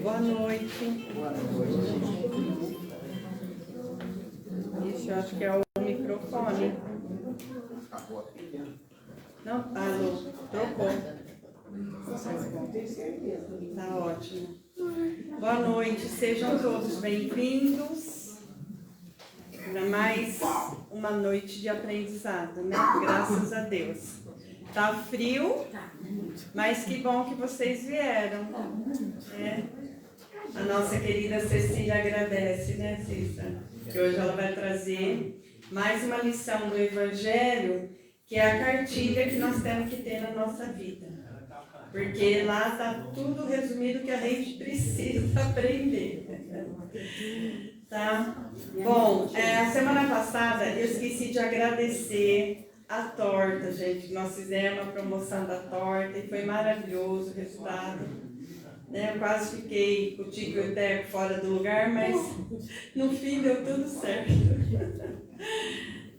Boa noite. Isso, eu acho que é o microfone. Não, alô, trocou. Tá ótimo. Boa noite, sejam todos bem-vindos para mais uma noite de aprendizado, né? Graças a Deus. Tá frio, mas que bom que vocês vieram. Né? A nossa querida Cecília agradece, né, Cícera? Que hoje ela vai trazer mais uma lição do Evangelho, que é a cartilha que nós temos que ter na nossa vida. Porque lá está tudo resumido que a gente precisa aprender. Tá? Bom, a semana passada eu esqueci de agradecer a torta, gente. Nós fizemos a promoção da torta e foi maravilhoso o resultado. Né? Eu quase fiquei com o Tico e o Teco fora do lugar, mas no fim deu tudo certo.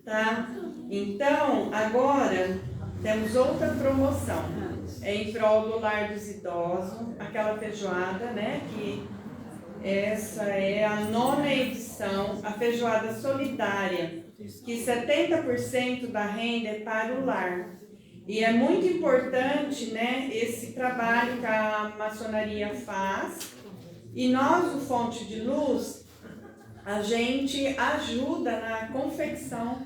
Tá? Então, agora temos outra promoção. É em prol do Lar dos Idosos, aquela feijoada, né? Que essa é a 9ª edição, a feijoada solidária, que 70% da renda é para o lar. E é muito importante, né, esse trabalho que a maçonaria faz. E nós, do Fonte de Luz, a gente ajuda na confecção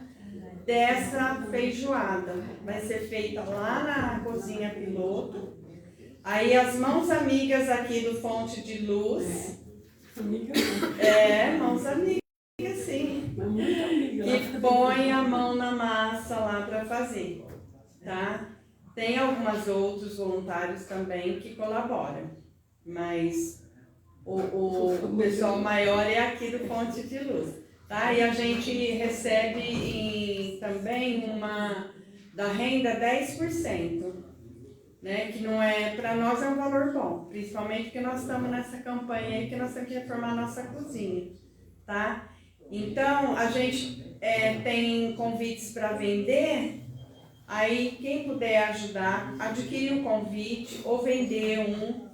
dessa feijoada. Vai ser feita lá na cozinha piloto. Aí as mãos amigas aqui do Fonte de Luz. Mãos amigas, sim. Que põe a mão na massa lá para fazer. Tá? Tem alguns outros voluntários também que colaboram. Mas o pessoal maior é aqui do Fonte de Luz. Tá? E a gente recebe também da renda 10%, né? Que não é, para nós é um valor bom, principalmente porque nós estamos nessa campanha aí que nós temos que reformar a nossa cozinha, tá? Então, a gente tem convites para vender, aí quem puder ajudar, adquirir um convite ou vender um.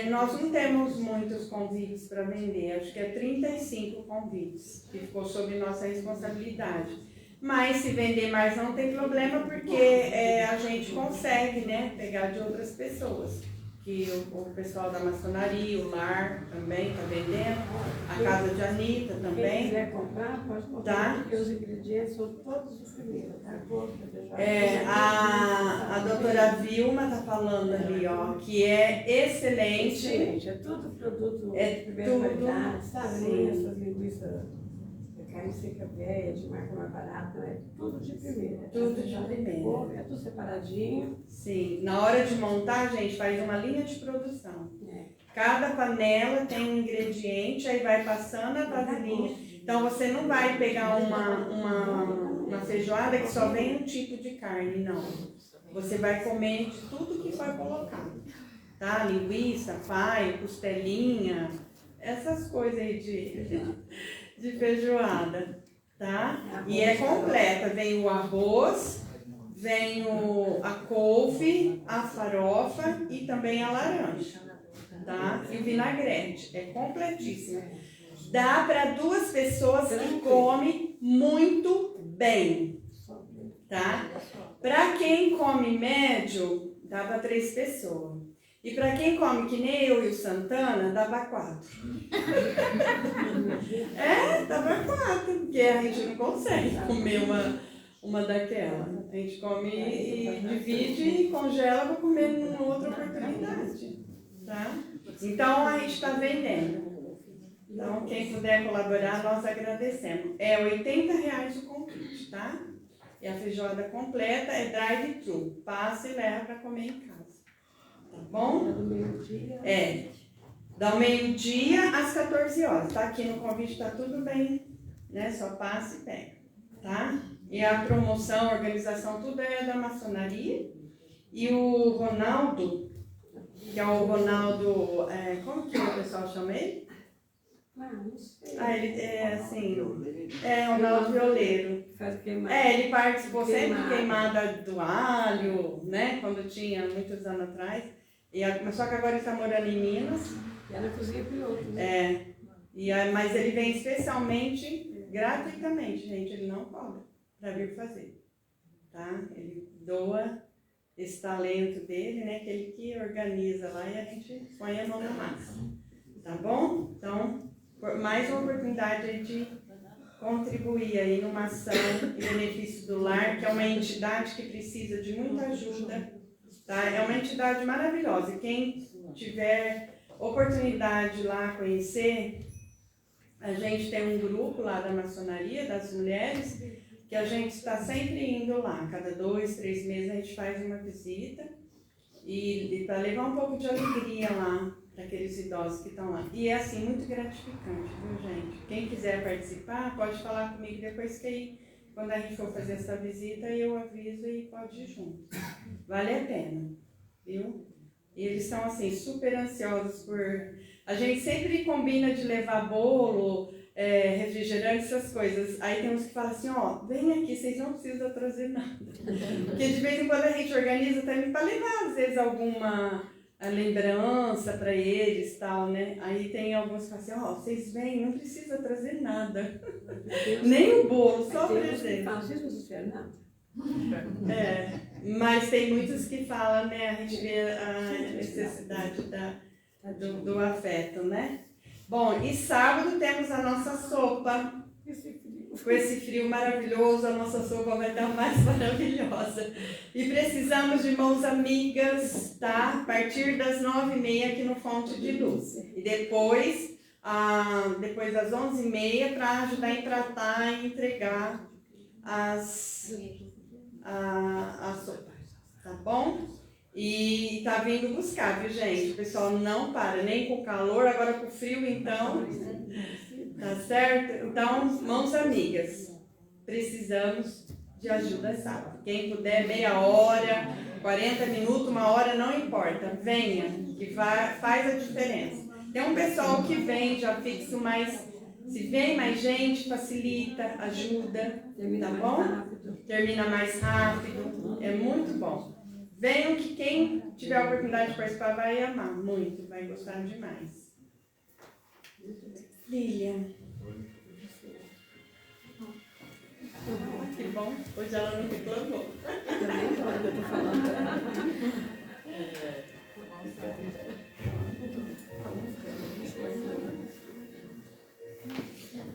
Nós não temos muitos convites para vender, acho que é 35 convites, que ficou sob nossa responsabilidade. Mas se vender mais não tem problema, porque a gente consegue, né, pegar de outras pessoas. Que o pessoal da maçonaria, o lar também está vendendo, a casa de Anitta também. Quem quiser comprar, pode comprar, tá? Porque os ingredientes são todos os primeiros. A doutora Vilma está falando ali, ó, que é excelente. Excelente, é tudo produto de primeira qualidade, sabe? Essas linguiças, carne seca velha, de marca mais barata, é tudo de primeira. Tudo de primeira. É tudo separadinho. Sim, na hora de montar, a gente faz uma linha de produção. Cada panela tem um ingrediente, aí vai passando a vasilhinha. Então você não vai pegar uma feijoada que só vem um tipo de carne, não. Você vai comer de tudo que foi colocado. Tá? Linguiça, paio, costelinha, essas coisas aí de feijoada, tá? E é completa, vem o arroz, vem a couve, a farofa e também a laranja, tá? E o vinagrete, é completíssimo. Dá para 2 pessoas que comem muito bem, tá? Para quem come médio, dá para 3 pessoas. E para quem come que nem eu e o Santana, dá para 4. Dá para 4, porque a gente não consegue comer uma daquela. A gente come e divide e congela para comer numa outra oportunidade. Tá? Então a gente está vendendo. Então quem puder colaborar, nós agradecemos. É R$80 o convite, tá? E a feijoada completa é drive-thru. Passa e leva para comer em casa. Tá bom? Da meio-dia às 14 horas. Tá aqui no convite, tá tudo bem, né? Só passa e pega, tá? E a promoção, a organização, tudo é da maçonaria. E o Ronaldo, que é o Ronaldo, como que o pessoal chama ele? Não sei. Ele é assim, é um violeiro. Faz queimada. Ele participou sempre de queimada do alho, né? Quando tinha, muitos anos atrás. Mas só que agora ele está morando em Minas. E ela cozinha piloto, né? Mas ele vem especialmente, gratuitamente, gente, ele não cobra para vir fazer, tá? Ele doa esse talento dele, né? Que ele que organiza lá e a gente põe a mão na massa, tá bom? Então, mais uma oportunidade de contribuir aí numa ação em benefício do lar, que é uma entidade que precisa de muita ajuda, tá? É uma entidade maravilhosa e quem tiver oportunidade lá conhecer, a gente tem um grupo lá da maçonaria, das mulheres, que a gente está sempre indo lá, cada 2, 3 meses a gente faz uma visita e para levar um pouco de alegria lá para aqueles idosos que estão lá. E é assim, muito gratificante, viu gente? Quem quiser participar, pode falar comigo depois que aí, quando a gente for fazer essa visita, eu aviso e pode ir junto. Vale a pena, viu? E eles são assim, super ansiosos por... A gente sempre combina de levar bolo, refrigerante, essas coisas. Aí tem uns que falam assim, vem aqui, vocês não precisam trazer nada. Porque de vez em quando a gente organiza também para levar, às vezes, alguma lembrança para eles e tal, né? Aí tem alguns que falam assim, vocês vêm, não precisa trazer nada. Nem o bolo, só presente. Vocês não fizeram nada. Mas tem muitos que falam, né? A gente vê a necessidade do afeto, né? Bom, e sábado temos a nossa sopa. Com esse frio maravilhoso, a nossa sopa vai estar mais maravilhosa. E precisamos de mãos amigas, tá? A partir das 9h30 aqui no Fonte de Luz. E depois das 11h30 para ajudar a empratar e entregar a sopa, tá bom? E tá vindo buscar, viu gente? O pessoal não para, nem com calor, agora com frio, então, tá certo? Então, mãos amigas, precisamos de ajuda sábado. Quem puder, meia hora, 40 minutos, 1 hora, não importa, venha, que faz a diferença. Tem um pessoal que vem já fixo, mas se vem mais gente, facilita, ajuda, tá bom? Termina mais rápido, é muito bom. Venham que quem tiver a oportunidade de participar vai amar muito, vai gostar demais. Lilian. Que bom, hoje ela não reclamou. Também pode, eu tô falando.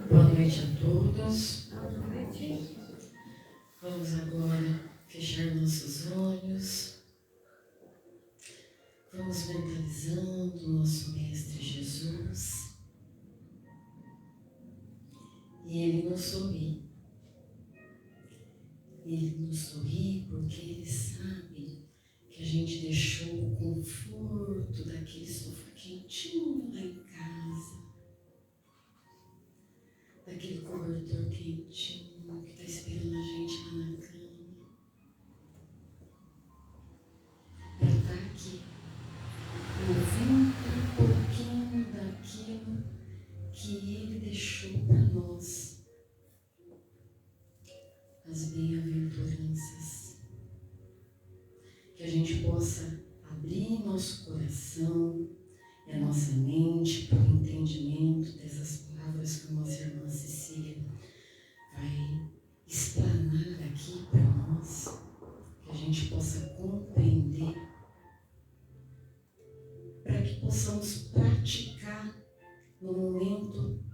Boa noite a todos. Vamos agora fechar nossos olhos. Vamos mentalizando o nosso Mestre Jesus. E Ele nos sorri. Ele nos sorri porque Ele sabe que a gente deixou o conforto daquele sofá quentinho lá em casa. Daquele cobertor quentinho que está esperando a gente lá na cama. Para estar aqui, ouvindo um pouquinho daquilo que Ele deixou para nós. As bem-aventuranças. Que a gente possa abrir nosso coração e a nossa mente para o entendimento dessas palavras que a nossa irmã Cecília vai explanar aqui para nós, que a gente possa compreender, para que possamos praticar no momento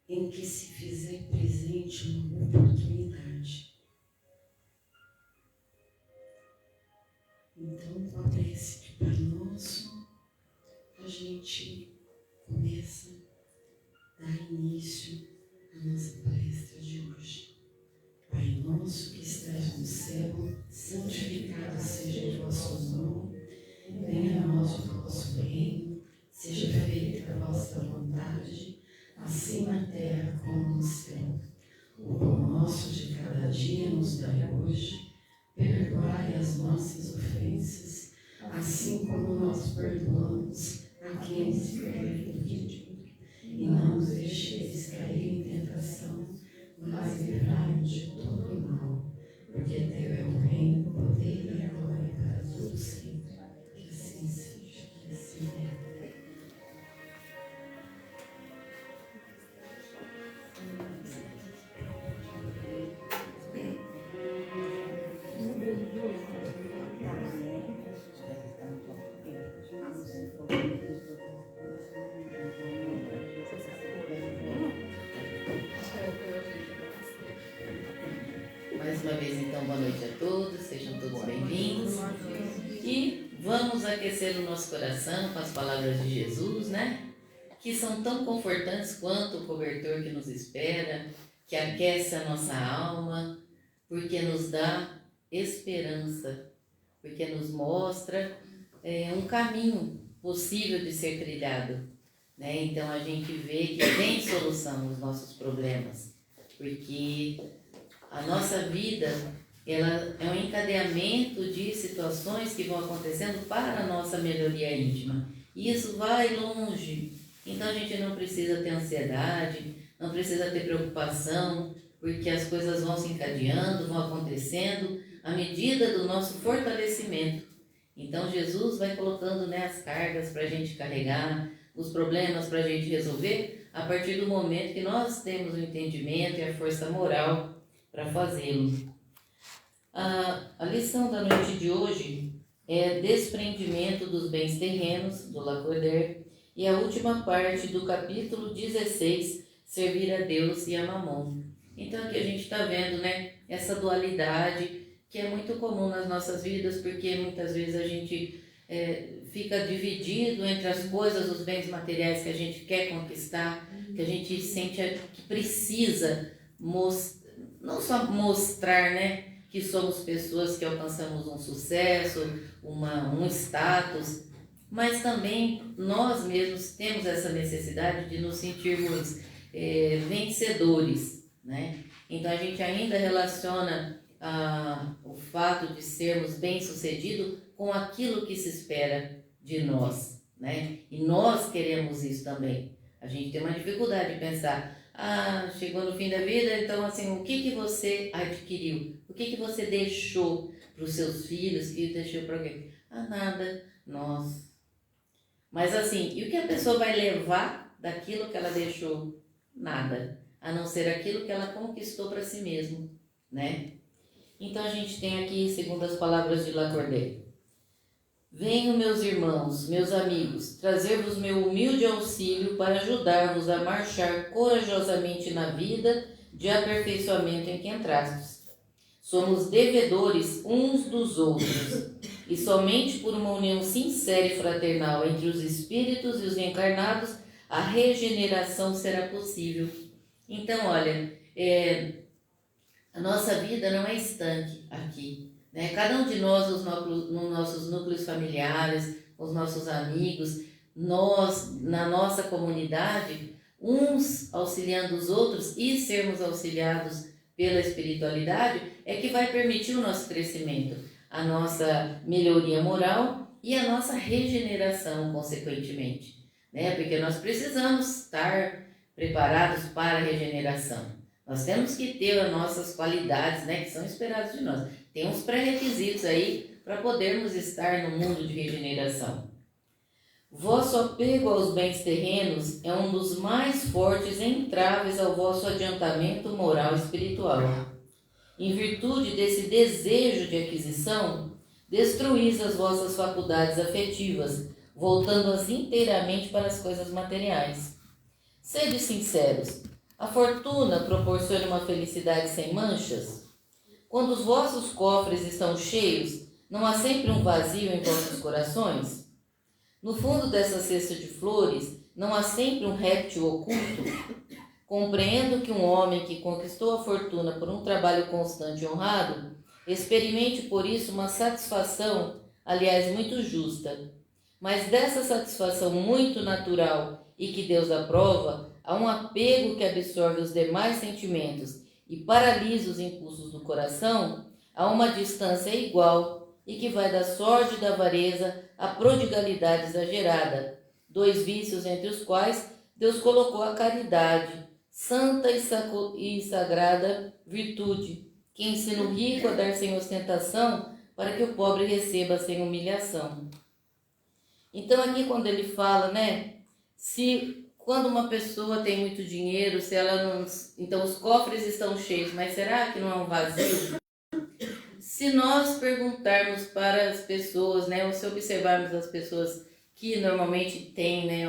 em que se fizer presente uma oportunidade. Então, com a prece de Pai Nosso, a gente começa a dar início à nossa palestra de hoje. Pai nosso que estás no céu, santificado seja o vosso nome, venha a nós o vosso reino, seja feita a vossa vontade, assim na terra como no céu. O pão nosso de cada dia nos dai hoje, perdoai as nossas ofensas, assim como nós perdoamos a quem se perde. E não nos mas livrai-nos de todo mal, porque teu é o reino, o poder e a glória para todos sempre. Que assim seja, que assim é. Mais uma vez, então, boa noite a todos, sejam todos bem-vindos. E vamos aquecer o nosso coração com as palavras de Jesus, né? Que são tão confortantes quanto o cobertor que nos espera, que aquece a nossa alma, porque nos dá esperança, porque nos mostra um caminho possível de ser trilhado, né? Então a gente vê que tem solução nos nossos problemas, porque a nossa vida, ela é um encadeamento de situações que vão acontecendo para a nossa melhoria íntima. E isso vai longe. Então a gente não precisa ter ansiedade, não precisa ter preocupação, porque as coisas vão se encadeando, vão acontecendo à medida do nosso fortalecimento. Então Jesus vai colocando, né, as cargas para a gente carregar, os problemas para a gente resolver, a partir do momento que nós temos o entendimento e a força moral para fazê-lo. A lição da noite de hoje é desprendimento dos bens terrenos, do Lacordaire, e a última parte do capítulo 16, servir a Deus e a Mamon. Então aqui a gente está vendo, né, essa dualidade que é muito comum nas nossas vidas, porque muitas vezes a gente fica dividido entre as coisas, os bens materiais que a gente quer conquistar, que a gente sente que precisa não só mostrar, né, que somos pessoas que alcançamos um sucesso, um status, mas também nós mesmos temos essa necessidade de nos sentirmos vencedores, né? Então a gente ainda relaciona o fato de sermos bem-sucedidos com aquilo que se espera de nós, né? E nós queremos isso também. A gente tem uma dificuldade de pensar, chegou no fim da vida, então assim, o que você adquiriu? O que você deixou para os seus filhos? Que deixou para alguém? Nada, nós. Mas assim, e o que a pessoa vai levar daquilo que ela deixou? Nada, a não ser aquilo que ela conquistou para si mesmo, né? Então a gente tem aqui, segundo as palavras de Lacordaire: venham, meus irmãos, meus amigos, trazer-vos meu humilde auxílio para ajudar-vos a marchar corajosamente na vida de aperfeiçoamento em que entrastes. Somos devedores uns dos outros, e somente por uma união sincera e fraternal entre os espíritos e os encarnados, a regeneração será possível. Então, olha, a nossa vida não é estanque aqui, né? Cada um de nós, nos nossos núcleos familiares, os nossos amigos, nós, na nossa comunidade, uns auxiliando os outros e sermos auxiliados pela espiritualidade, é que vai permitir o nosso crescimento, a nossa melhoria moral e a nossa regeneração, consequentemente, né? Porque nós precisamos estar preparados para a regeneração. Nós temos que ter as nossas qualidades, né, que são esperadas de nós. Tem uns pré-requisitos aí para podermos estar no mundo de regeneração. Vosso apego aos bens terrenos é um dos mais fortes entraves ao vosso adiantamento moral e espiritual. Em virtude desse desejo de aquisição, destruís as vossas faculdades afetivas, voltando-as inteiramente para as coisas materiais. Sede sinceros, a fortuna proporciona uma felicidade sem manchas? Quando os vossos cofres estão cheios, não há sempre um vazio em vossos corações? No fundo dessa cesta de flores, não há sempre um réptil oculto? Compreendo que um homem que conquistou a fortuna por um trabalho constante e honrado, experimente por isso uma satisfação, aliás, muito justa. Mas dessa satisfação muito natural e que Deus aprova, há um apego que absorve os demais sentimentos e paralisa os impulsos do coração, a uma distância igual e que vai da sorte e da avareza à prodigalidade exagerada, dois vícios entre os quais Deus colocou a caridade, santa e sagrada virtude, que ensina o rico a dar sem ostentação, para que o pobre receba sem humilhação. Então aqui quando ele fala, né, quando uma pessoa tem muito dinheiro, se ela não, então os cofres estão cheios, mas será que não é um vazio? Se nós perguntarmos para as pessoas, né, ou se observarmos as pessoas que normalmente têm, né,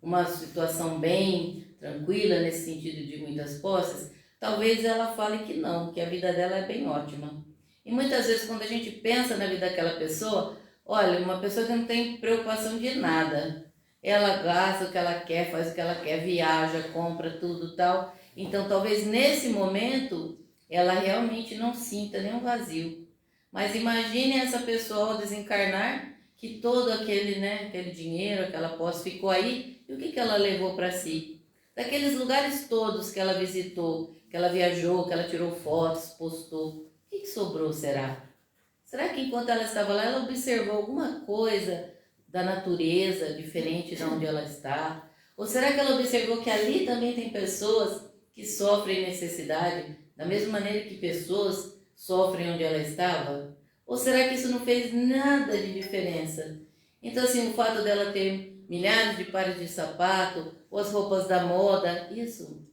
uma situação bem tranquila nesse sentido de muitas posses, talvez ela fale que não, que a vida dela é bem ótima. E muitas vezes quando a gente pensa na vida daquela pessoa, olha, uma pessoa que não tem preocupação de nada, ela gasta o que ela quer, faz o que ela quer, viaja, compra tudo tal. Então talvez nesse momento ela realmente não sinta nenhum vazio. Mas imagine essa pessoa ao desencarnar, que todo aquele dinheiro, aquela posse ficou aí, e o que ela levou para si? Daqueles lugares todos que ela visitou, que ela viajou, que ela tirou fotos, postou, o que sobrou, será? Será que enquanto ela estava lá, ela observou alguma coisa da natureza diferente de onde ela está? Ou será que ela observou que ali também tem pessoas que sofrem necessidade, da mesma maneira que pessoas sofrem onde ela estava? Ou será que isso não fez nada de diferença? Então, assim, o fato dela ter milhares de pares de sapato, ou as roupas da moda, isso,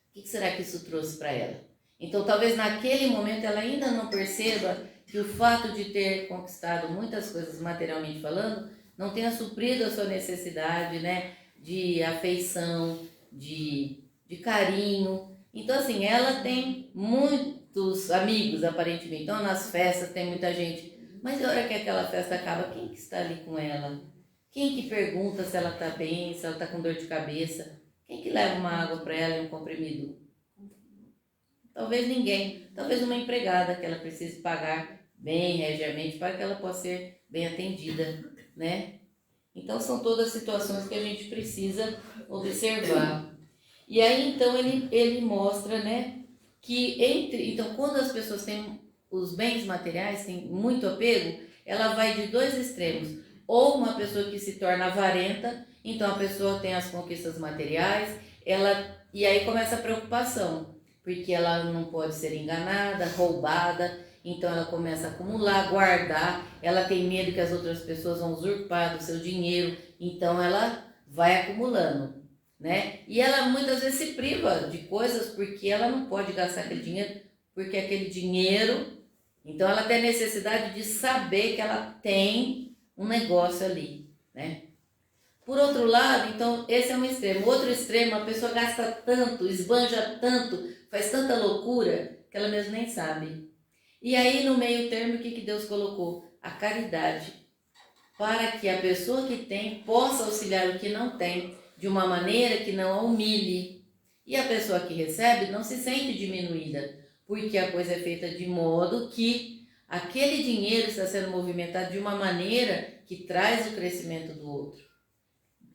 o que será que isso trouxe para ela? Então, talvez naquele momento ela ainda não perceba que o fato de ter conquistado muitas coisas materialmente falando, não tenha suprido a sua necessidade, né, de afeição, de carinho. Então, assim, ela tem muitos amigos, aparentemente. Então, nas festas tem muita gente. Mas na hora que aquela festa acaba, quem que está ali com ela? Quem que pergunta se ela está bem, se ela está com dor de cabeça? Quem que leva uma água para ela e um comprimido? Talvez ninguém. Talvez uma empregada que ela precise pagar bem, regiamente, para que ela possa ser bem atendida, né? Então, são todas situações que a gente precisa observar. E aí, então, ele mostra, né, que então, quando as pessoas têm os bens materiais, têm muito apego, ela vai de dois extremos. Ou uma pessoa que se torna avarenta, então a pessoa tem as conquistas materiais, e aí começa a preocupação, porque ela não pode ser enganada, roubada, então ela começa a acumular, guardar, ela tem medo que as outras pessoas vão usurpar do seu dinheiro, então ela vai acumulando, né? E ela muitas vezes se priva de coisas porque ela não pode gastar aquele dinheiro, porque aquele dinheiro, então ela tem necessidade de saber que ela tem um negócio ali, né? Por outro lado, então esse é um extremo. Outro extremo, a pessoa gasta tanto, esbanja tanto, faz tanta loucura que ela mesmo nem sabe. E aí no meio termo, o que Deus colocou? A caridade, para que a pessoa que tem possa auxiliar o que não tem, de uma maneira que não a humilhe. E a pessoa que recebe não se sente diminuída, porque a coisa é feita de modo que aquele dinheiro está sendo movimentado de uma maneira que traz o crescimento do outro.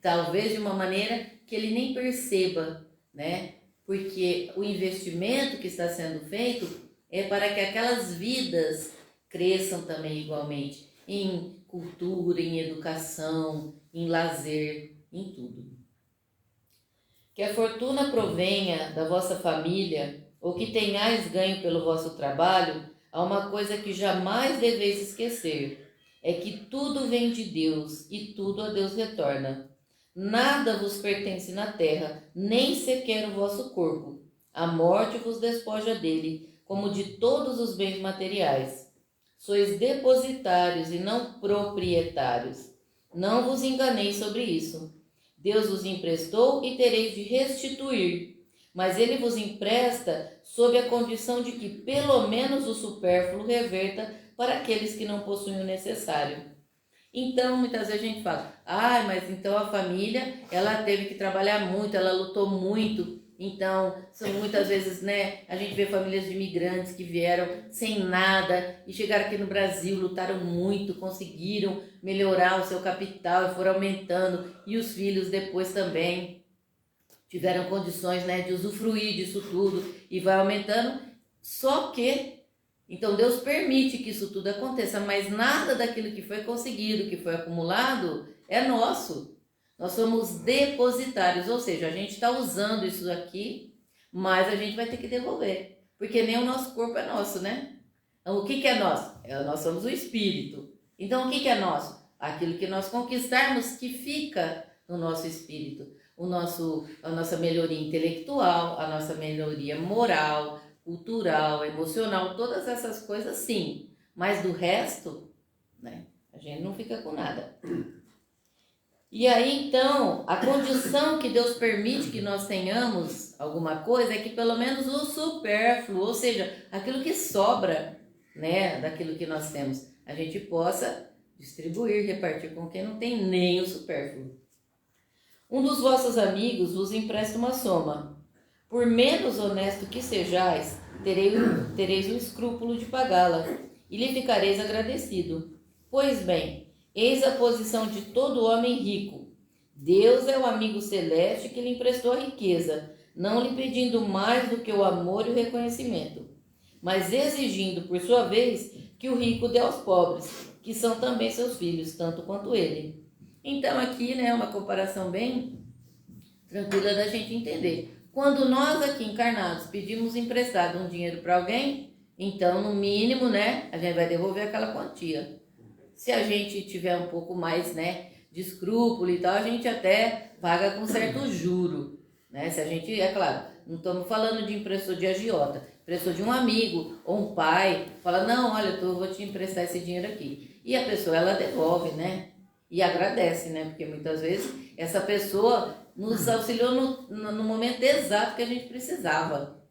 Talvez de uma maneira que ele nem perceba, né? Porque o investimento que está sendo feito é para que aquelas vidas cresçam também igualmente, em cultura, em educação, em lazer, em tudo. Que a fortuna provenha da vossa família, ou que tenhais ganho pelo vosso trabalho, há uma coisa que jamais deveis esquecer, é que tudo vem de Deus e tudo a Deus retorna. Nada vos pertence na terra, nem sequer o vosso corpo. A morte vos despoja dele, como de todos os bens materiais. Sois depositários e não proprietários. Não vos enganeis sobre isso. Deus vos emprestou e tereis de restituir, mas ele vos empresta sob a condição de que pelo menos o supérfluo reverta para aqueles que não possuem o necessário. Então, muitas vezes a gente fala, mas então a família, ela teve que trabalhar muito, ela lutou muito. Então, são muitas vezes, né, a gente vê famílias de imigrantes que vieram sem nada e chegaram aqui no Brasil, lutaram muito, conseguiram melhorar o seu capital e foram aumentando. E os filhos depois também tiveram condições, né, de usufruir disso tudo e vai aumentando. Só que então Deus permite que isso tudo aconteça, mas nada daquilo que foi conseguido, que foi acumulado, é nosso. nós somos depositários, ou seja, a gente está usando isso aqui, mas a gente vai ter que devolver, porque nem o nosso corpo é nosso, né? Então, o que é nosso? Nós somos o espírito. Então, o que é nosso? Aquilo que nós conquistarmos que fica no nosso espírito. A nossa melhoria intelectual, a nossa melhoria moral, cultural, emocional, todas essas coisas sim. Mas do resto, né, a gente não fica com nada. E aí, então, a condição que Deus permite que nós tenhamos alguma coisa é que pelo menos o supérfluo, ou seja, aquilo que sobra, né, daquilo que nós temos, a gente possa distribuir, repartir com quem não tem nem o supérfluo. Um dos vossos amigos vos empresta uma soma. Por menos honesto que sejais, tereis o escrúpulo de pagá-la, e lhe ficareis agradecido. Pois bem, eis a posição de todo homem rico. Deus é o amigo celeste que lhe emprestou a riqueza, não lhe pedindo mais do que o amor e o reconhecimento, mas exigindo, por sua vez, que o rico dê aos pobres, que são também seus filhos, tanto quanto ele. Então aqui, né, uma comparação bem tranquila da gente entender. Quando nós aqui encarnados pedimos emprestado um dinheiro para alguém, então no mínimo, né, a gente vai devolver aquela quantia. Se a gente tiver um pouco mais, né, de escrúpulo e tal, a gente até paga com certo juro, né? Se a gente, é claro, não estamos falando de emprestou de agiota, emprestou de um amigo ou um pai, fala, não, olha, eu vou te emprestar esse dinheiro aqui. E a pessoa, ela devolve, né? E agradece, né? Porque muitas vezes essa pessoa nos auxiliou no momento exato que a gente precisava.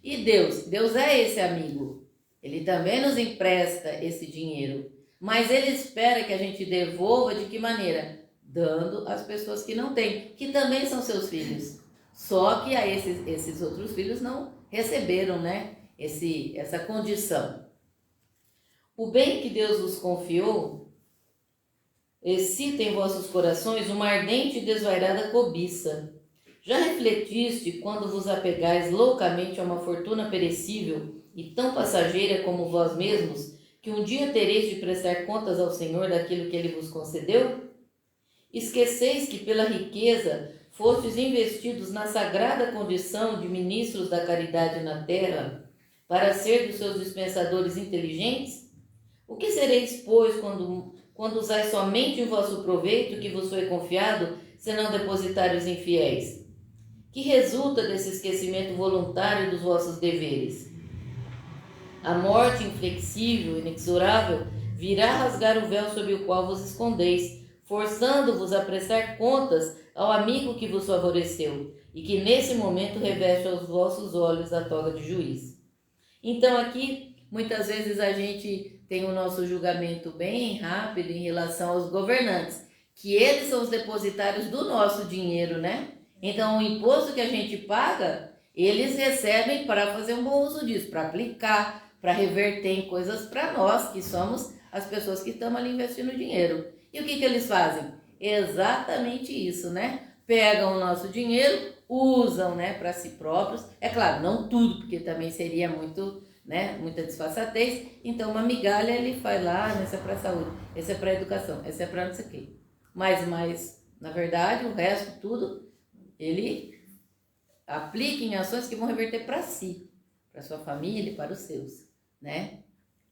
E Deus é esse amigo. Ele também nos empresta esse dinheiro. Mas ele espera que a gente devolva de que maneira? Dando às pessoas que não têm, que também são seus filhos. Só que a esses outros filhos não receberam, né? Essa condição. O bem que Deus vos confiou excita em vossos corações uma ardente e desvairada cobiça. Já refletiste quando vos apegais loucamente a uma fortuna perecível e tão passageira como vós mesmos, que um dia tereis de prestar contas ao Senhor daquilo que Ele vos concedeu? Esqueceis que pela riqueza fostes investidos na sagrada condição de ministros da caridade na terra, para ser dos seus dispensadores inteligentes? O que sereis, pois, quando usais somente em vosso proveito que vos foi confiado, senão depositários infiéis? Que resulta desse esquecimento voluntário dos vossos deveres? A morte inflexível, inexorável, virá rasgar o véu sob o qual vos escondeis, forçando-vos a prestar contas ao amigo que vos favoreceu e que nesse momento reveste aos vossos olhos a toga de juiz. Então aqui, muitas vezes a gente tem o nosso julgamento bem rápido em relação aos governantes, que eles são os depositários do nosso dinheiro, né? Então o imposto que a gente paga, eles recebem para fazer um bom uso disso, para aplicar, para reverter em coisas para nós, que somos as pessoas que estamos ali investindo dinheiro. E o que eles fazem? Exatamente isso, né? Pegam o nosso dinheiro, usam, né, para si próprios. É claro, não tudo, porque também seria muito, né, muita desfaçatez. Então, uma migalha ele faz lá, essa é para a saúde, essa é para a educação, essa é para não sei o quê. Mas, na verdade, o resto, tudo, ele aplica em ações que vão reverter para si, para sua família e para os seus, né?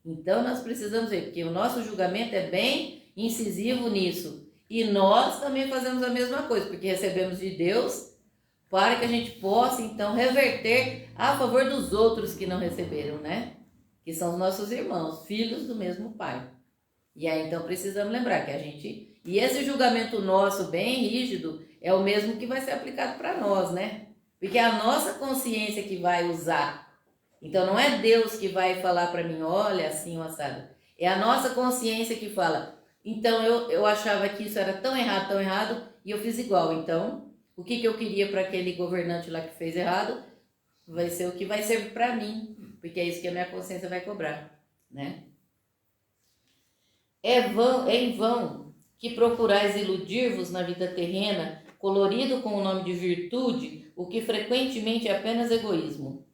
Então, nós precisamos ver, porque o nosso julgamento é bem incisivo nisso. E nós também fazemos a mesma coisa, porque recebemos de Deus para que a gente possa, então, reverter a favor dos outros que não receberam, né? Que são os nossos irmãos, filhos do mesmo Pai. E aí, então, precisamos lembrar que a gente... E esse julgamento nosso, bem rígido, é o mesmo que vai ser aplicado para nós, né? Porque é a nossa consciência que vai usar. Então, não é Deus que vai falar para mim, olha, assim, o assado. É a nossa consciência que fala... Então, eu achava que isso era tão errado, e eu fiz igual. Então, o que eu queria para aquele governante lá que fez errado, vai ser o que vai servir para mim, porque é isso que a minha consciência vai cobrar, né? É em vão que procurais iludir-vos na vida terrena, colorido com o nome de virtude, o que frequentemente é apenas egoísmo.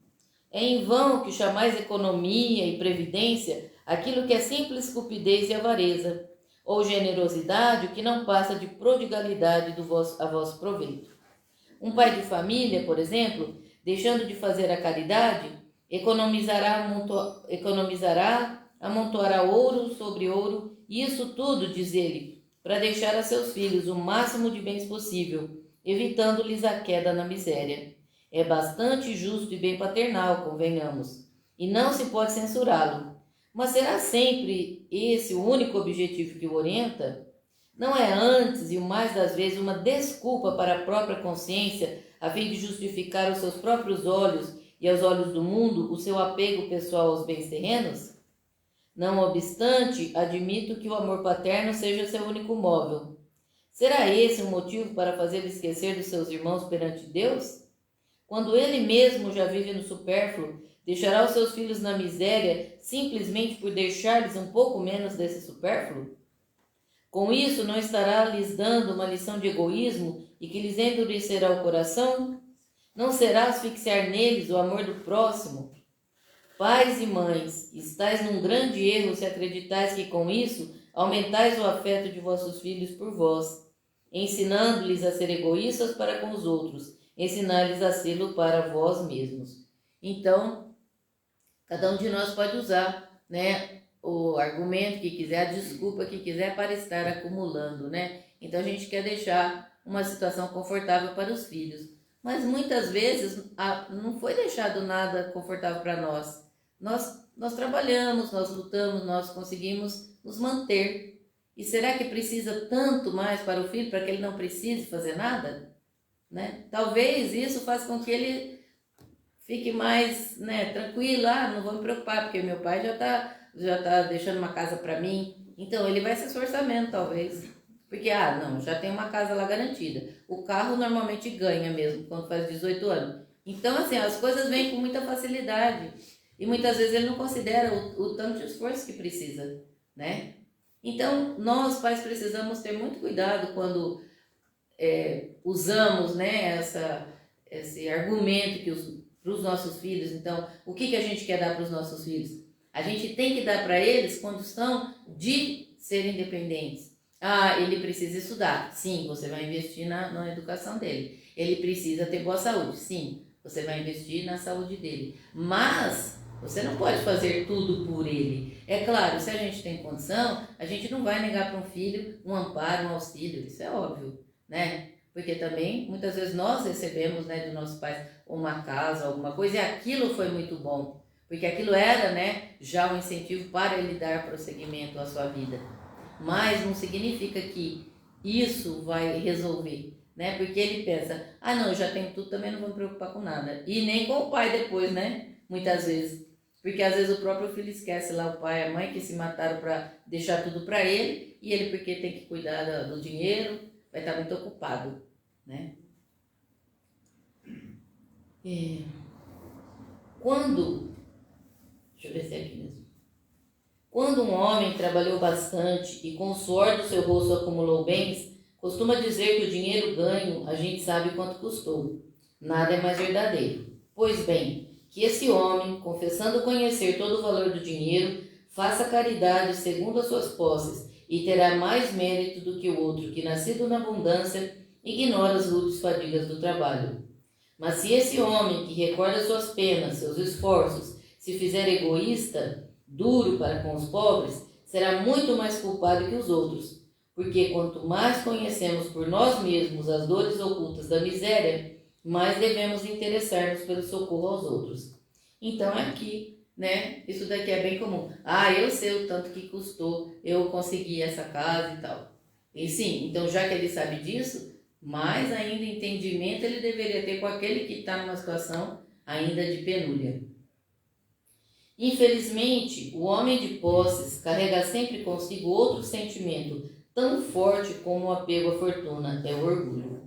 É em vão que chamais economia e previdência aquilo que é simples cupidez e avareza. ou generosidade, o que não passa de prodigalidade a vosso proveito. Um pai de família, por exemplo, deixando de fazer a caridade, amontoará ouro sobre ouro, e isso tudo, diz ele, para deixar a seus filhos o máximo de bens possível, evitando-lhes a queda na miséria. É bastante justo e bem paternal, convenhamos, e não se pode censurá-lo. Mas será sempre esse o único objetivo que o orienta? Não é antes e o mais das vezes uma desculpa para a própria consciência, a fim de justificar aos seus próprios olhos e aos olhos do mundo o seu apego pessoal aos bens terrenos? Não obstante, admito que o amor paterno seja seu único móvel. Será esse um motivo para fazê-lo esquecer dos seus irmãos perante Deus? Quando ele mesmo já vive no supérfluo, deixará os seus filhos na miséria simplesmente por deixar-lhes um pouco menos desse supérfluo? Com isso, não estará lhes dando uma lição de egoísmo e que lhes endurecerá o coração? Não será asfixiar neles o amor do próximo? Pais e mães, estáis num grande erro se acreditais que com isso aumentais o afeto de vossos filhos por vós, ensinando-lhes a ser egoístas para com os outros, ensinar-lhes a sê-lo para vós mesmos. Então, cada um de nós pode usar, né, o argumento que quiser, a desculpa que quiser para estar acumulando, né? Então a gente quer deixar uma situação confortável para os filhos, mas muitas vezes não foi deixado nada confortável para nós. Nós trabalhamos, nós lutamos, nós conseguimos nos manter. E será que precisa tanto mais para o filho, para que ele não precise fazer nada? Né? Talvez isso faça com que ele fique mais, né, tranquilo, não vou me preocupar, porque meu pai já tá deixando uma casa para mim. Então ele vai se esforçar menos, talvez. Porque, não, já tem uma casa lá garantida. O carro normalmente ganha mesmo, quando faz 18 anos. Então, assim, as coisas vêm com muita facilidade. E muitas vezes ele não considera o tanto de esforço que precisa, né? Então, nós, pais, precisamos ter muito cuidado quando usamos, né, esse argumento para os nossos filhos. Então, o que a gente quer dar para os nossos filhos? A gente tem que dar para eles condição de serem independentes. Ele precisa estudar. Sim, você vai investir na educação dele. Ele precisa ter boa saúde. Sim, você vai investir na saúde dele. Mas você não pode fazer tudo por ele. É claro, se a gente tem condição, a gente não vai negar para um filho um amparo, um auxílio. Isso é óbvio, né? Porque também, muitas vezes, nós recebemos, né, dos nossos pais uma casa, alguma coisa, e aquilo foi muito bom. Porque aquilo era, né, já um incentivo para ele dar prosseguimento à sua vida. Mas não significa que isso vai resolver, né? Porque ele pensa, não, eu já tenho tudo, também não vou me preocupar com nada. E nem com o pai depois, né? Muitas vezes. Porque às vezes o próprio filho esquece lá o pai e a mãe que se mataram para deixar tudo para ele, e ele, porque tem que cuidar do dinheiro, vai estar muito ocupado, né? Deixa eu ver se é aqui mesmo. Quando um homem trabalhou bastante e com o suor do seu rosto acumulou bens, costuma dizer que o dinheiro ganho a gente sabe quanto custou. Nada é mais verdadeiro. Pois bem, que esse homem, confessando conhecer todo o valor do dinheiro, faça caridade segundo as suas posses e terá mais mérito do que o outro que, nascido na abundância, ignora as rudes fadigas do trabalho. Mas se esse homem que recorda suas penas, seus esforços, se fizer egoísta, duro para com os pobres, será muito mais culpado que os outros, porque quanto mais conhecemos por nós mesmos as dores ocultas da miséria, mais devemos interessar-nos pelo socorro aos outros. Então aqui, né, isso daqui é bem comum. Eu sei o tanto que custou, eu consegui essa casa e tal. E sim, então já que ele sabe disso, mais ainda entendimento ele deveria ter com aquele que está numa situação ainda de penúria. Infelizmente, o homem de posses carrega sempre consigo outro sentimento tão forte como o apego à fortuna, é o orgulho.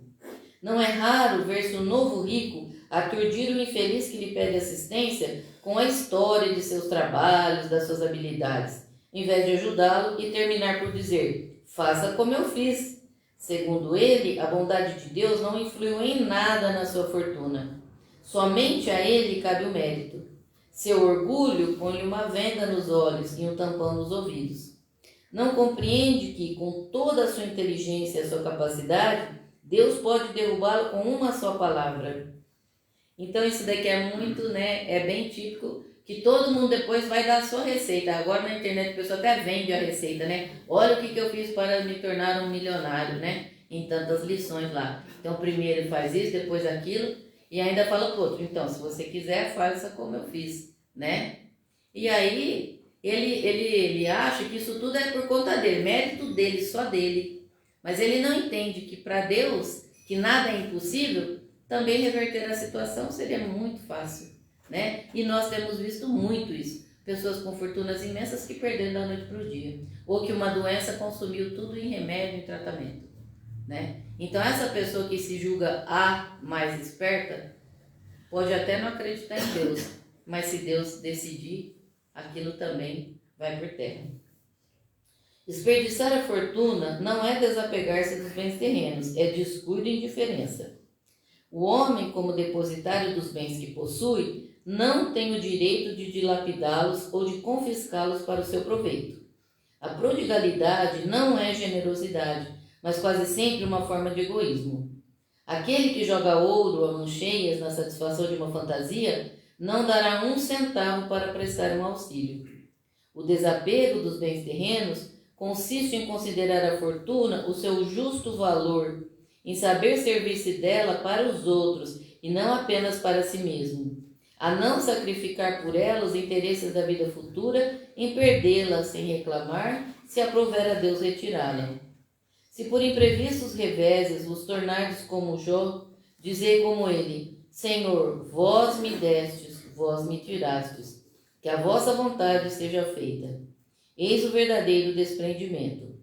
Não é raro ver-se um novo rico aturdir o infeliz que lhe pede assistência com a história de seus trabalhos, das suas habilidades, em vez de ajudá-lo e terminar por dizer, faça como eu fiz. Segundo ele, a bondade de Deus não influiu em nada na sua fortuna. Somente a ele cabe o mérito. Seu orgulho põe-lhe uma venda nos olhos e um tampão nos ouvidos. Não compreende que, com toda a sua inteligência e a sua capacidade, Deus pode derrubá-lo com uma só palavra. Então isso daqui é muito, né, é bem típico, que todo mundo depois vai dar a sua receita. Agora na internet a pessoa até vende a receita, né? Olha o que eu fiz para me tornar um milionário, né? Em tantas lições lá. Então primeiro faz isso, depois aquilo, e ainda fala pro outro, então se você quiser faça como eu fiz, né? E aí ele acha que isso tudo é por conta dele, mérito dele, só dele. Mas ele não entende que para Deus, que nada é impossível, também reverter a situação seria muito fácil, né? E nós temos visto muito isso. Pessoas com fortunas imensas que perderam da noite para o dia. Ou que uma doença consumiu tudo em remédio e tratamento, né? Então essa pessoa que se julga a mais esperta, pode até não acreditar em Deus, mas se Deus decidir, aquilo também vai por terra. Desperdiçar a fortuna não é desapegar-se dos bens terrenos, é descuido e indiferença. O homem, como depositário dos bens que possui, não tem o direito de dilapidá-los ou de confiscá-los para o seu proveito. A prodigalidade não é generosidade, mas quase sempre uma forma de egoísmo. Aquele que joga ouro a mãos cheias na satisfação de uma fantasia não dará 1 centavo para prestar um auxílio. O desapego dos bens terrenos consiste em considerar a fortuna o seu justo valor, em saber servir-se dela para os outros e não apenas para si mesmo, a não sacrificar por ela os interesses da vida futura, em perdê-la sem reclamar, se aprouver a Deus retirá-la. Se por imprevistos reveses vos tornardes como Jó, dizei como ele, Senhor, vós me destes, vós me tirastes, que a vossa vontade seja feita. Eis o verdadeiro desprendimento.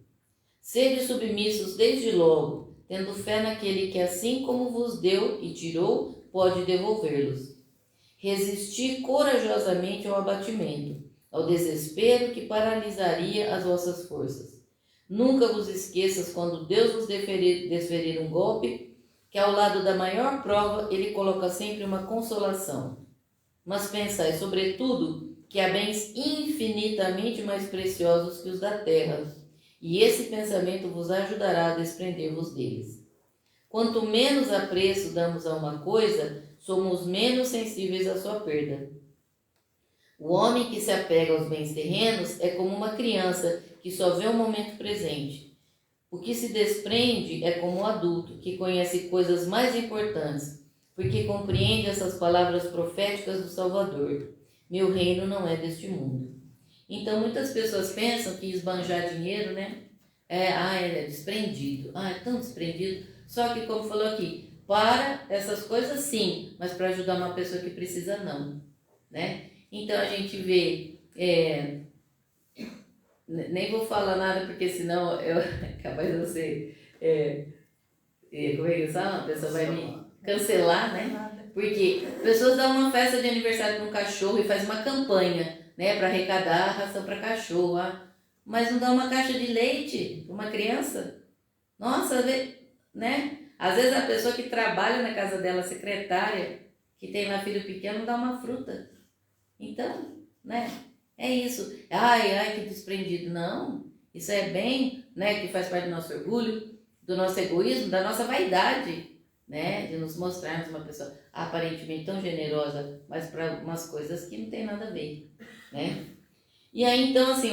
Sede submissos desde logo, tendo fé naquele que assim como vos deu e tirou, pode devolver-los. Resisti corajosamente ao abatimento, ao desespero que paralisaria as vossas forças. Nunca vos esqueças quando Deus vos desferir um golpe, que ao lado da maior prova ele coloca sempre uma consolação. Mas pensai, sobretudo, que há bens infinitamente mais preciosos que os da terra, e esse pensamento vos ajudará a desprender-vos deles. Quanto menos apreço damos a uma coisa, somos menos sensíveis à sua perda. O homem que se apega aos bens terrenos é como uma criança que só vê o momento presente. O que se desprende é como um adulto que conhece coisas mais importantes, porque compreende essas palavras proféticas do Salvador. Meu reino não é deste mundo. Então muitas pessoas pensam que esbanjar dinheiro, né? É desprendido. É tão desprendido. Só que, como falou aqui, para essas coisas sim, mas para ajudar uma pessoa que precisa não, né? Então a gente vê, nem vou falar nada porque senão eu capaz de você, como é que fala? A pessoa vai me cancelar, né? Porque pessoas dão uma festa de aniversário para um cachorro e faz uma campanha, né, para arrecadar ração para cachorro, mas não dá uma caixa de leite para uma criança. Nossa, né? Às vezes a pessoa que trabalha na casa dela, secretária, que tem lá filho pequeno, não dá uma fruta. Então, né? É isso. Ai, que desprendido. Não, isso é bem, né, que faz parte do nosso orgulho, do nosso egoísmo, da nossa vaidade, né? De nos mostrarmos uma pessoa aparentemente tão generosa, mas para umas coisas que não tem nada a ver, né? E aí, então, assim,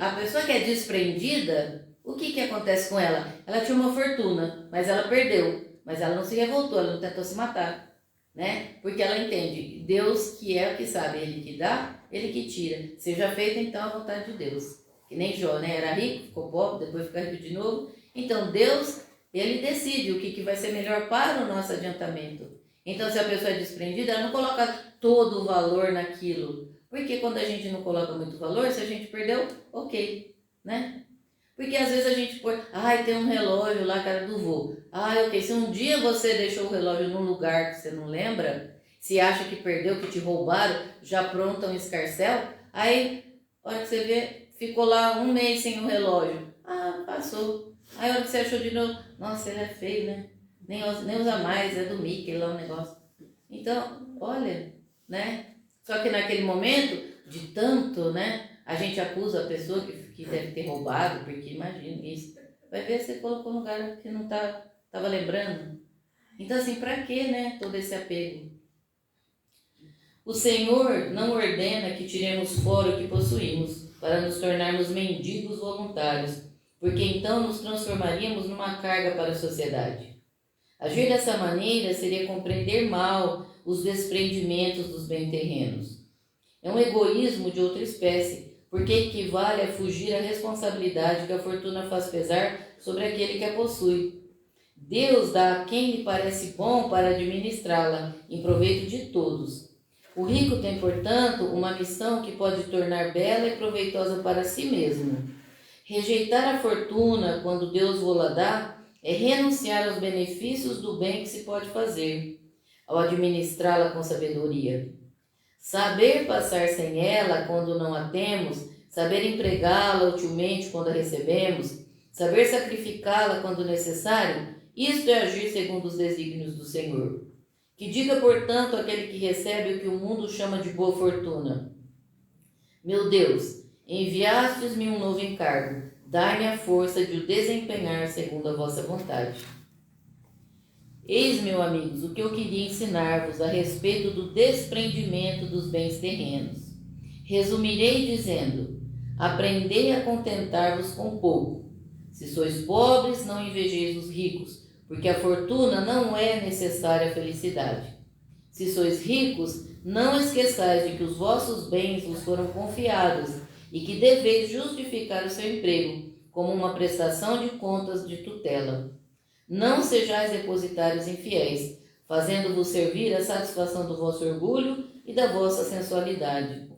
a pessoa que é desprendida, o que acontece com ela? Ela tinha uma fortuna, mas ela perdeu, mas ela não se revoltou, ela não tentou se matar, né? Porque ela entende, Deus que é o que sabe, Ele que dá, Ele que tira. Seja feita então a vontade de Deus. Que nem Jó, né? Era rico, ficou pobre, depois ficou rico de novo. Então Deus, Ele decide o que vai ser melhor para o nosso adiantamento. Então se a pessoa é desprendida, ela não coloca todo o valor naquilo. Porque quando a gente não coloca muito valor, se a gente perdeu, ok, né? Porque às vezes a gente põe, tem um relógio lá, cara do vô. Ok, se um dia você deixou o relógio num lugar que você não lembra, se acha que perdeu, que te roubaram, já pronta um escarcéu, aí, a hora que você vê, ficou lá 1 mês sem o relógio. Passou. Aí a hora que você achou de novo, nossa, ele é feio, né? Nem usa mais, é do Mickey lá o negócio. Então, olha, né? Só que naquele momento, de tanto, né? A gente acusa a pessoa que que deve ter roubado, porque imagina isso. Vai ver, você colocou no lugar que não estava lembrando. Então, assim, para que, né, todo esse apego? O Senhor não ordena que tiremos fora o que possuímos, para nos tornarmos mendigos voluntários, porque então nos transformaríamos numa carga para a sociedade. Agir dessa maneira seria compreender mal os desprendimentos dos bens terrenos. É um egoísmo de outra espécie, porque equivale a fugir à responsabilidade que a fortuna faz pesar sobre aquele que a possui. Deus dá a quem lhe parece bom para administrá-la, em proveito de todos. O rico tem, portanto, uma missão que pode tornar bela e proveitosa para si mesmo. Rejeitar a fortuna, quando Deus vô-la dá, é renunciar aos benefícios do bem que se pode fazer, ao administrá-la com sabedoria. Saber passar sem ela quando não a temos, saber empregá-la utilmente quando a recebemos, saber sacrificá-la quando necessário, isto é agir segundo os desígnios do Senhor. Que diga, portanto, aquele que recebe o que o mundo chama de boa fortuna: meu Deus, enviastes-me um novo encargo, dai-me a força de o desempenhar segundo a vossa vontade. Eis, meus amigos, o que eu queria ensinar-vos a respeito do desprendimento dos bens terrenos. Resumirei dizendo: aprendei a contentar-vos com pouco. Se sois pobres, não invejeis os ricos, porque a fortuna não é necessária à felicidade. Se sois ricos, não esqueçais de que os vossos bens vos foram confiados e que deveis justificar o seu emprego como uma prestação de contas de tutela. Não sejais depositários infiéis, fazendo-vos servir a satisfação do vosso orgulho e da vossa sensualidade.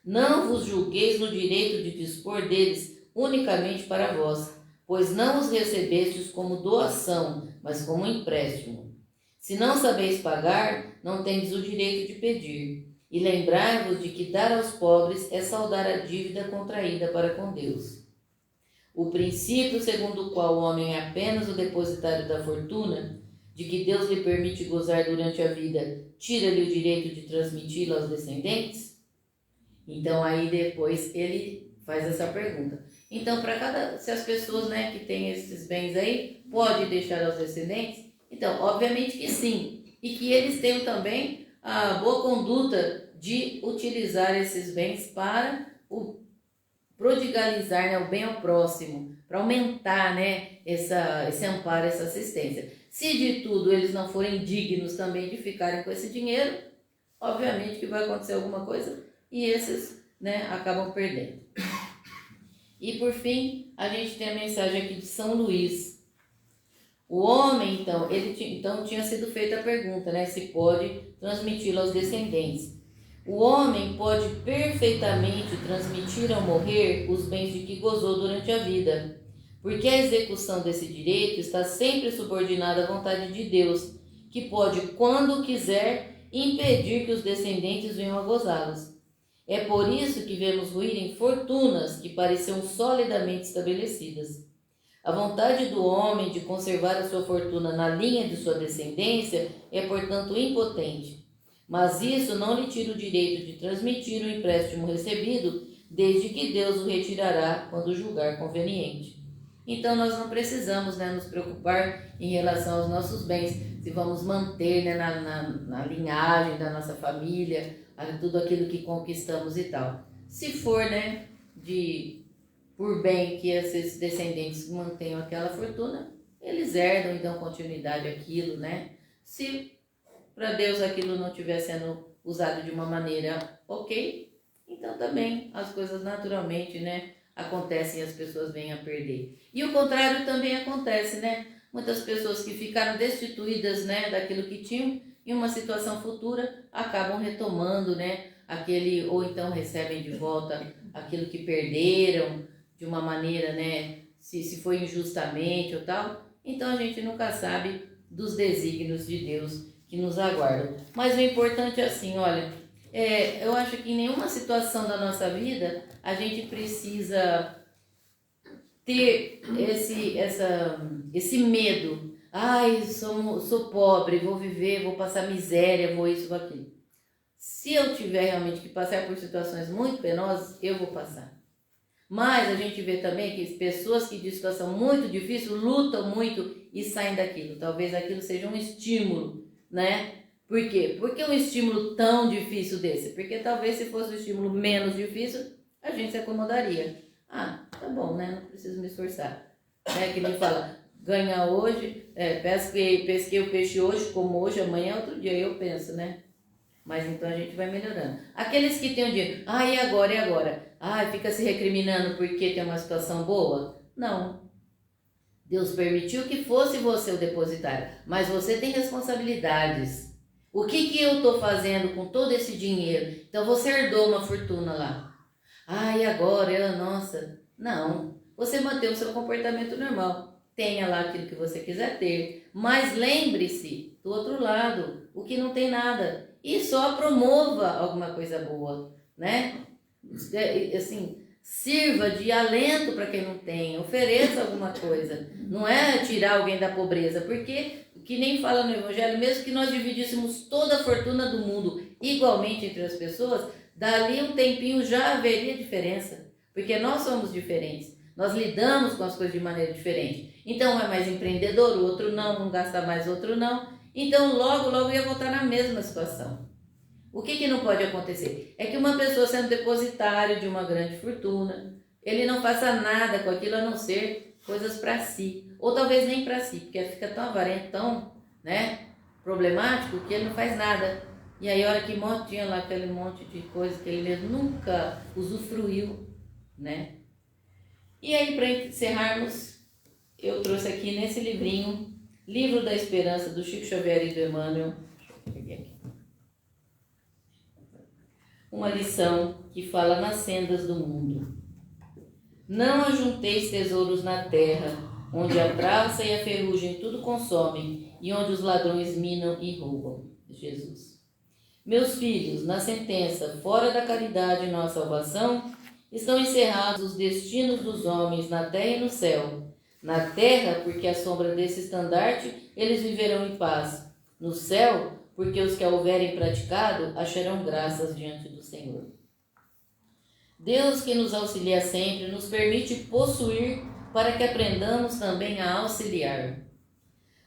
Não vos julgueis no direito de dispor deles unicamente para vós, pois não os recebestes como doação, mas como empréstimo. Se não sabeis pagar, não tendes o direito de pedir. E lembrai-vos de que dar aos pobres é saldar a dívida contraída para com Deus. O princípio segundo o qual o homem é apenas o depositário da fortuna, de que Deus lhe permite gozar durante a vida, tira-lhe o direito de transmiti-la aos descendentes? Então aí depois ele faz essa pergunta. Então, se as pessoas, né, que têm esses bens aí, pode deixar aos descendentes? Então, obviamente que sim. E que eles tenham também a boa conduta de utilizar esses bens para o prodigalizar, né, o bem ao próximo, para aumentar, né, esse amparo, essa assistência. Se de tudo eles não forem dignos também de ficarem com esse dinheiro, obviamente que vai acontecer alguma coisa e esses, né, acabam perdendo. E por fim, a gente tem a mensagem aqui de São Luís. O homem, então, tinha sido feita a pergunta, né, se pode transmiti-lo aos descendentes. O homem pode perfeitamente transmitir ao morrer os bens de que gozou durante a vida, porque a execução desse direito está sempre subordinada à vontade de Deus, que pode, quando quiser, impedir que os descendentes venham a gozá-los. É por isso que vemos ruírem fortunas que pareciam solidamente estabelecidas. A vontade do homem de conservar a sua fortuna na linha de sua descendência é, portanto, impotente. Mas isso não lhe tira o direito de transmitir o empréstimo recebido, desde que Deus o retirará quando julgar conveniente. Então, nós não precisamos, né, nos preocupar em relação aos nossos bens, se vamos manter, né, na linhagem da nossa família, tudo aquilo que conquistamos e tal. Se for, né, por bem que esses descendentes mantenham aquela fortuna, eles herdam e dão continuidade àquilo, né? Se para Deus aquilo não estiver sendo usado de uma maneira ok, então também as coisas naturalmente, né, acontecem e as pessoas vêm a perder. E o contrário também acontece, né? Muitas pessoas que ficaram destituídas, né, daquilo que tinham, em uma situação futura, acabam retomando, né, ou então recebem de volta aquilo que perderam, de uma maneira, né, se foi injustamente ou tal. Então a gente nunca sabe dos desígnios de Deus que nos aguardam. Mas o importante é assim, olha, eu acho que em nenhuma situação da nossa vida a gente precisa ter esse medo. Ai, sou pobre, vou viver, vou passar miséria, vou isso, vou aquilo. Se eu tiver realmente que passar por situações muito penosas, eu vou passar. Mas a gente vê também que pessoas que de situação muito difícil lutam muito e saem daquilo. Talvez aquilo seja um estímulo, né? Por quê? Por que um estímulo tão difícil desse? Porque talvez se fosse um estímulo menos difícil, a gente se acomodaria. Ah, tá bom, né? Não preciso me esforçar. É que ele fala, ganha hoje, pesquei o peixe hoje, como hoje, amanhã é outro dia, eu penso, né? Mas então a gente vai melhorando. Aqueles que têm o dinheiro, e agora, e agora? Fica se recriminando porque tem uma situação boa? Não. Deus permitiu que fosse você o depositário, mas você tem responsabilidades. O que eu estou fazendo com todo esse dinheiro? Então você herdou uma fortuna lá. E agora? Nossa. Não. Você mantém o seu comportamento normal. Tenha lá aquilo que você quiser ter. Mas lembre-se, do outro lado, o que não tem nada. E só promova alguma coisa boa, né? Assim, sirva de alento para quem não tem. Ofereça alguma coisa. Não é tirar alguém da pobreza, porque... que nem fala no Evangelho, mesmo que nós dividíssemos toda a fortuna do mundo igualmente entre as pessoas, dali um tempinho já haveria diferença, porque nós somos diferentes, nós lidamos com as coisas de maneira diferente. Então um é mais empreendedor, o outro não, um gasta mais, o outro não, então logo ia voltar na mesma situação. O que não pode acontecer? É que uma pessoa sendo depositário de uma grande fortuna, ele não faça nada com aquilo a não ser coisas para si, ou talvez nem para si, porque fica tão avarento, tão, problemático, que ele não faz nada. E aí a hora que tinha lá aquele monte de coisa que ele mesmo nunca usufruiu, né? E aí, para encerrarmos, eu trouxe aqui nesse livrinho, Livro da Esperança, do Chico Xavier e do Emmanuel, deixa eu pegar aqui, uma lição que fala nas sendas do mundo. Não ajunteis tesouros na terra, onde a traça e a ferrugem tudo consomem, e onde os ladrões minam e roubam. Jesus. Meus filhos, na sentença, fora da caridade e nossa salvação, estão encerrados os destinos dos homens na terra e no céu. Na terra, porque à sombra desse estandarte, eles viverão em paz. No céu, porque os que a houverem praticado acharão graças diante do Senhor. Deus, que nos auxilia sempre, nos permite possuir para que aprendamos também a auxiliar.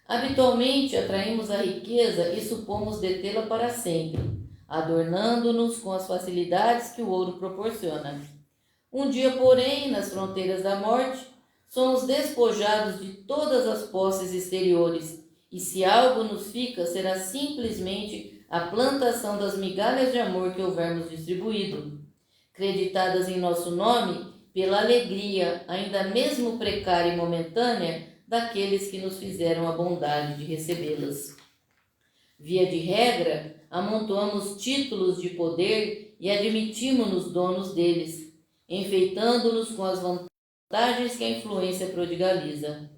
Habitualmente atraímos a riqueza e supomos detê-la para sempre, adornando-nos com as facilidades que o ouro proporciona. Um dia, porém, nas fronteiras da morte, somos despojados de todas as posses exteriores, e se algo nos fica, será simplesmente a plantação das migalhas de amor que houvermos distribuído, creditadas em nosso nome pela alegria, ainda mesmo precária e momentânea, daqueles que nos fizeram a bondade de recebê-las. Via de regra, amontoamos títulos de poder e admitimos-nos donos deles, enfeitando-nos com as vantagens que a influência prodigaliza.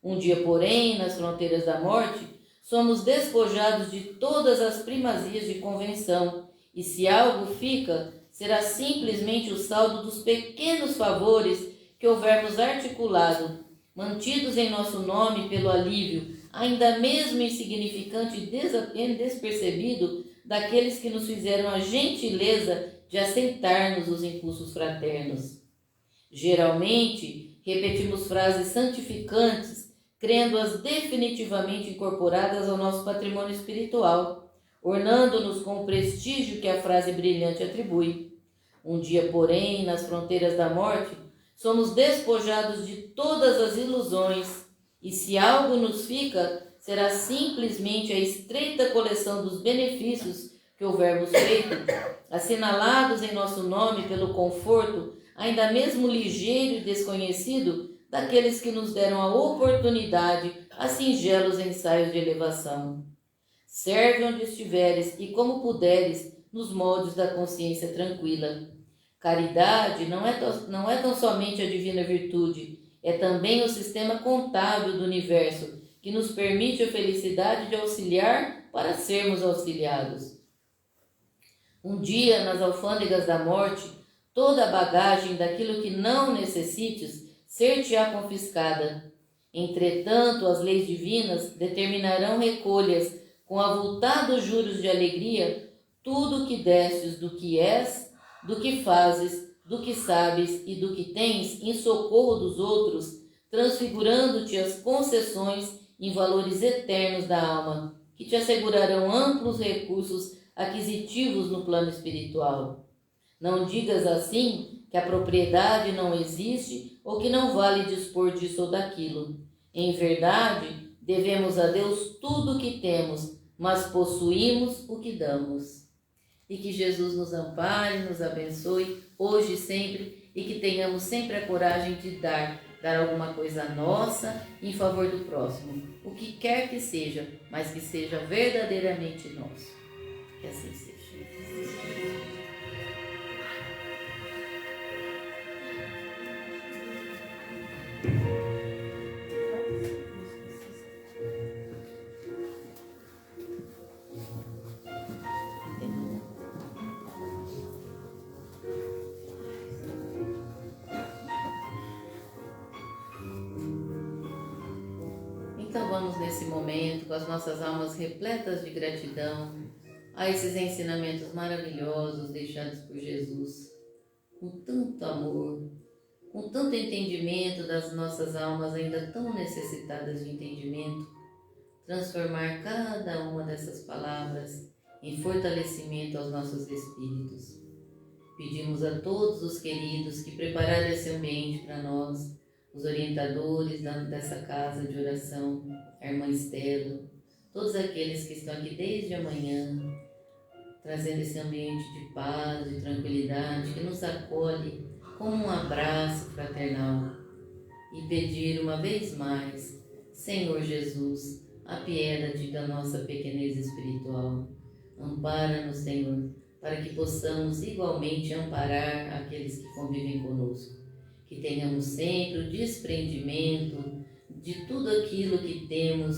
Um dia, porém, nas fronteiras da morte, somos despojados de todas as primazias de convenção, e se algo fica, será simplesmente o saldo dos pequenos favores que houvermos articulado, mantidos em nosso nome pelo alívio, ainda mesmo insignificante e despercebido, daqueles que nos fizeram a gentileza de aceitar-nos os impulsos fraternos. Geralmente, repetimos frases santificantes, crendo-as definitivamente incorporadas ao nosso patrimônio espiritual, ornando-nos com o prestígio que a frase brilhante atribui. Um dia, porém, nas fronteiras da morte, somos despojados de todas as ilusões, e se algo nos fica, será simplesmente a estreita coleção dos benefícios que houvermos feito, assinalados em nosso nome pelo conforto, ainda mesmo ligeiro e desconhecido, daqueles que nos deram a oportunidade a singelos ensaios de elevação. Serve onde estiveres e como puderes, nos moldes da consciência tranquila. Caridade não é tão somente a divina virtude, é também o sistema contábil do universo, que nos permite a felicidade de auxiliar para sermos auxiliados. Um dia, nas alfândegas da morte, toda a bagagem daquilo que não necessites ser-te-á confiscada. Entretanto, as leis divinas determinarão recolhas com avultados juros de alegria tudo o que destes do que és, do que fazes, do que sabes e do que tens em socorro dos outros, transfigurando-te as concessões em valores eternos da alma, que te assegurarão amplos recursos aquisitivos no plano espiritual. Não digas assim que a propriedade não existe ou que não vale dispor disso ou daquilo. Em verdade, devemos a Deus tudo o que temos, mas possuímos o que damos. E que Jesus nos ampare, nos abençoe, hoje e sempre, e que tenhamos sempre a coragem de dar alguma coisa nossa em favor do próximo, o que quer que seja, mas que seja verdadeiramente nosso. Que assim seja. Então vamos nesse momento com as nossas almas repletas de gratidão a esses ensinamentos maravilhosos deixados por Jesus, com tanto amor, com tanto entendimento das nossas almas ainda tão necessitadas de entendimento, transformar cada uma dessas palavras em fortalecimento aos nossos espíritos. Pedimos a todos os queridos que prepararam esse ambiente para nós, os orientadores dessa casa de oração, a irmã Estela, todos aqueles que estão aqui desde amanhã, trazendo esse ambiente de paz, de tranquilidade, que nos acolhe como um abraço fraternal. E pedir uma vez mais, Senhor Jesus, apieda-te da nossa pequenez espiritual. Ampara-nos, Senhor, para que possamos igualmente amparar aqueles que convivem conosco. Que tenhamos sempre o desprendimento de tudo aquilo que temos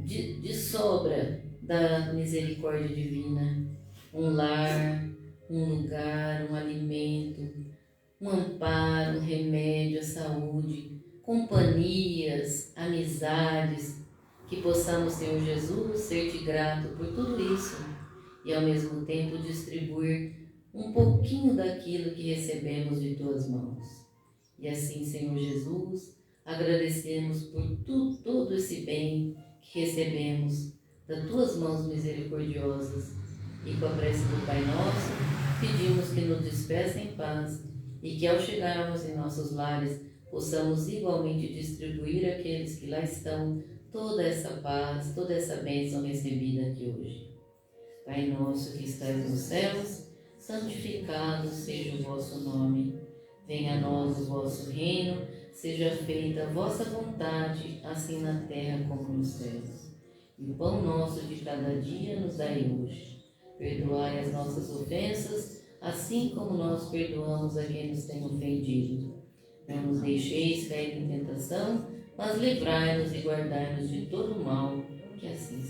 de sobra da misericórdia divina. Um lar, um lugar, um alimento, um amparo, um remédio, a saúde, companhias, amizades. Que possamos, Senhor Jesus, ser-te grato por tudo isso e ao mesmo tempo distribuir um pouquinho daquilo que recebemos de tuas mãos. E assim, Senhor Jesus, agradecemos por todo esse bem que recebemos das tuas mãos misericordiosas. E com a prece do Pai Nosso, pedimos que nos despeça em paz e que ao chegarmos em nossos lares, possamos igualmente distribuir àqueles que lá estão toda essa paz, toda essa bênção recebida aqui hoje. Pai nosso que estais nos céus, santificado seja o vosso nome. Venha a nós o vosso reino, seja feita a vossa vontade, assim na terra como nos céus. E o pão nosso de cada dia nos dai hoje. Perdoai as nossas ofensas, assim como nós perdoamos a quem nos tem ofendido. Não nos deixeis cair em tentação, mas livrai-nos e guardai-nos de todo o mal, que assim